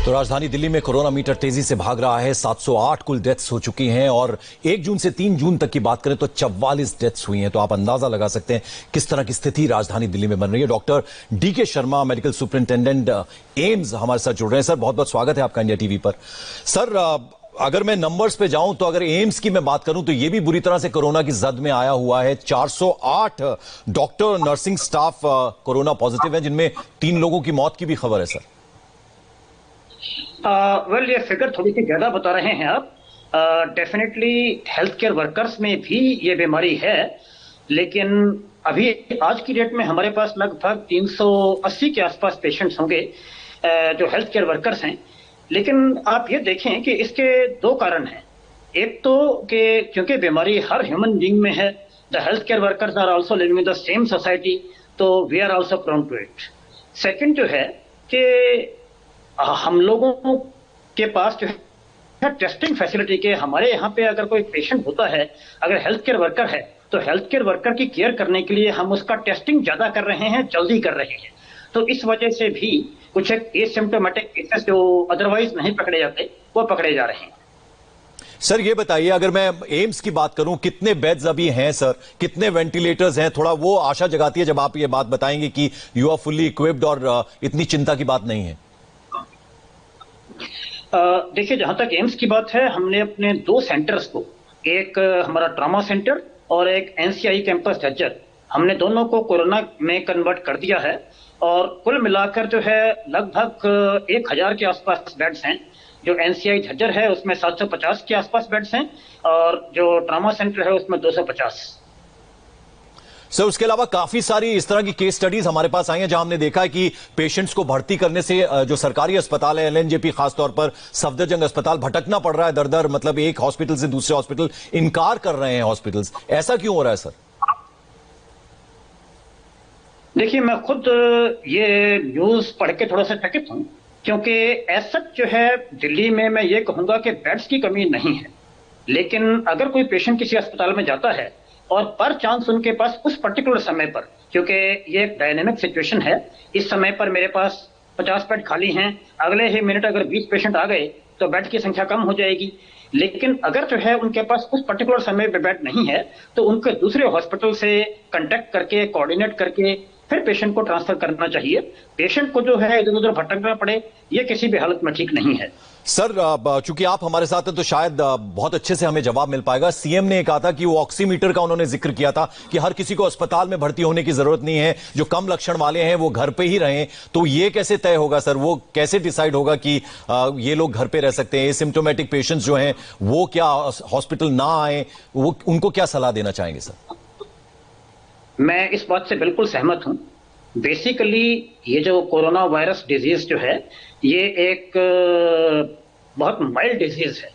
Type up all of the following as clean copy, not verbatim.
तो राजधानी दिल्ली में कोरोना मीटर तेजी से भाग रहा है। 708 कुल डेथ्स हो चुकी हैं और 1 जून से 3 जून तक की बात करें तो 44 डेथ्स हुई हैं। तो आप अंदाजा लगा सकते हैं किस तरह की स्थिति राजधानी दिल्ली में बन रही है। Doctor DK Sharma, medical superintendent AIIMS, हमारे साथ जुड़ रहे हैं। सर, बहुत बहुत स्वागत है आपका इंडिया टीवी पर। सर, अगर मैं नंबर्स पे जाऊं तो अगर एम्स की मैं बात करूं तो ये भी बुरी तरह से कोरोना की जद में आया हुआ है। 408 doctor, nursing staff corona positive है, जिनमें 3 लोगों की मौत की भी खबर है। सर, वेल, ये फिगर थोड़ी सी ज्यादा बता रहे हैं आप। डेफिनेटली हेल्थ केयर वर्कर्स में भी ये बीमारी है, लेकिन अभी आज की डेट में हमारे पास लगभग 380 के आसपास पेशेंट्स होंगे जो हेल्थ केयर वर्कर्स हैं। लेकिन आप ये देखें कि इसके 2 कारण हैं। एक तो कि क्योंकि बीमारी हर ह्यूमन बीइंग में है, the health care workers are also living in the same society, तो we are also prone to it. Second जो है कि हम लोगों के पास जो है टेस्टिंग फैसिलिटी के, हमारे यहाँ पे अगर कोई पेशेंट होता है, अगर हेल्थ केयर वर्कर है, तो हेल्थ केयर वर्कर की केयर करने के लिए हम उसका टेस्टिंग ज्यादा कर रहे हैं, जल्दी कर रहे हैं। तो इस वजह से भी कुछ एक एसिम्प्टोमेटिक केसेस जो अदरवाइज नहीं पकड़े जाते, वो पकड़े जा रहे हैं। सर, ये बताइए, अगर मैं एम्स की बात करूं, कितने बेड्स अभी हैं सर, कितने वेंटिलेटर्स हैं? थोड़ा वो आशा जगाती है जब आप ये बात बताएंगे कि यू आर फुल्ली इक्विप्ड और इतनी चिंता की बात नहीं है। देखिए, जहां तक एम्स की बात है, हमने अपने 2 सेंटर्स को, एक हमारा ट्रॉमा सेंटर और एक एनसीआई कैंपस झज्जर, हमने दोनों को कोरोना में कन्वर्ट कर दिया है। और कुल मिलाकर जो है लगभग 1000 के आसपास बेड्स हैं। जो एनसीआई झज्जर है उसमें 750 के आसपास बेड्स हैं और जो ट्रॉमा सेंटर है उसमें 250। सर, उसके अलावा काफी सारी इस तरह की केस स्टडीज हमारे पास आई हैं जहां हमने देखा है कि पेशेंट्स को भर्ती करने से जो सरकारी अस्पताल है, एलएनजेपी खासतौर पर सफदरजंग अस्पताल, भटकना पड़ रहा है दर दर, मतलब एक हॉस्पिटल से दूसरे हॉस्पिटल, इनकार कर रहे हैं हॉस्पिटल्स। ऐसा क्यों हो रहा है सर? देखिए, मैं खुद ये न्यूज पढ़ के थोड़ा सा चकित हूं, क्योंकि ऐसा जो है दिल्ली में मैं ये कहूंगा कि बेड्स की कमी नहीं है। लेकिन अगर कोई पेशेंट किसी अस्पताल में जाता है और पर चांस उनके पास उस पर्टिकुलर समय पर, क्योंकि ये एक डायनेमिक सिचुएशन है, इस समय पर मेरे पास 50 बेड खाली हैं, अगले ही मिनट अगर 20 पेशेंट आ गए तो बेड की संख्या कम हो जाएगी। लेकिन अगर जो है उनके पास उस पर्टिकुलर समय पे बेड नहीं है, तो उनके दूसरे हॉस्पिटल से कांटेक्ट करके, कोऑर्डिनेट करके फिर पेशेंट को ट्रांसफर करना चाहिए। पेशेंट को जो है इधर उधर भटकना पड़े, ये किसी भी हालत में ठीक नहीं है। सर, चूंकि आप हमारे साथ हैं तो शायद बहुत अच्छे से हमें जवाब मिल पाएगा। सीएम ने कहा था कि वो ऑक्सीमीटर का उन्होंने जिक्र किया था कि हर किसी को अस्पताल में भर्ती होने की जरूरत नहीं है, जो कम लक्षण वाले हैं वो घर पे ही रहें। तो ये कैसे तय होगा सर? वो कैसे डिसाइड होगा कि ये लोग घर पे रह सकते हैं? एसिम्प्टोमेटिक पेशेंट्स जो हैं वो क्या हॉस्पिटल ना आए, वो उनको क्या सलाह देना चाहेंगे सर? मैं इस बात से बिल्कुल सहमत हूं। बेसिकली ये जो कोरोना वायरस डिजीज जो है, ये एक बहुत माइल्ड डिजीज है।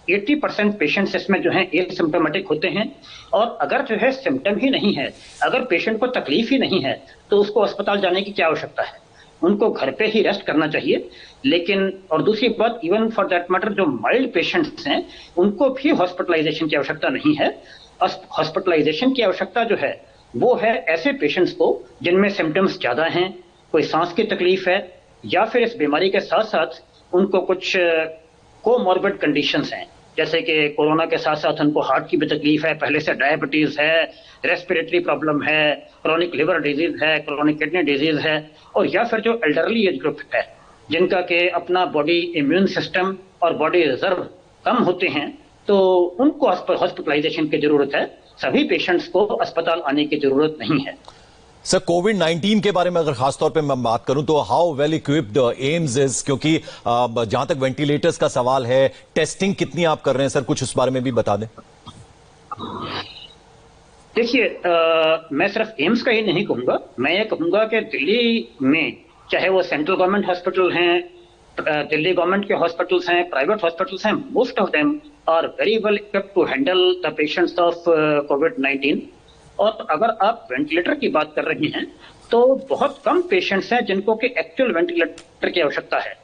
80% पेशेंट्स इसमें जो हैं एसिम्प्टोमेटिक होते हैं, और अगर जो है सिम्टम ही नहीं है, अगर पेशेंट को तकलीफ ही नहीं है, तो उसको अस्पताल जाने की क्या आवश्यकता है? उनको घर पे ही रेस्ट करना चाहिए। लेकिन और दूसरी बात, इवन फॉर दैट मैटर, जो माइल्ड पेशेंट्स हैं उनको भी हॉस्पिटलाइजेशन की आवश्यकता नहीं है। हॉस्पिटलाइजेशन की आवश्यकता जो है वो है ऐसे पेशेंट्स को जिनमें सिम्टम्स ज्यादा हैं, कोई सांस की तकलीफ है, या फिर इस बीमारी के साथ साथ उनको कुछ कोमॉर्बिड कंडीशंस हैं, जैसे कि कोरोना के साथ साथ उनको हार्ट की भी तकलीफ है, पहले से डायबिटीज है, रेस्पिरेटरी प्रॉब्लम है, क्रोनिक लिवर डिजीज है, क्रोनिक किडनी डिजीज है, और या फिर जो एल्डरली एज ग्रुप है जिनका के अपना बॉडी इम्यून सिस्टम और बॉडी रिजर्व कम होते हैं, तो उनको हॉस्पिटलाइजेशन की जरूरत है। सभी पेशेंट्स को अस्पताल आने की जरूरत नहीं है। सर, कोविड-19 के बारे में अगर खासतौर पे मैं बात करूं तो how well equipped AIIMS is, क्योंकि जहां तक वेंटिलेटर्स का सवाल है, टेस्टिंग कितनी आप कर रहे हैं सर, कुछ उस बारे में भी बता दें। देखिए, मैं सिर्फ एम्स का ही नहीं कहूंगा, मैं ये कहूंगा कि दिल्ली में चाहे वो सेंट्रल गवर्नमेंट हॉस्पिटल हैं, दिल्ली गवर्नमेंट के हॉस्पिटल्स हैं, प्राइवेट हॉस्पिटल्स हैं, most of them are very well equipped to handle the patients of कोविड-19। और अगर आप वेंटिलेटर की बात कर रहे हैं तो बहुत कम पेशेंट्स हैं जिनको कि एक्चुअल वेंटिलेटर की आवश्यकता है।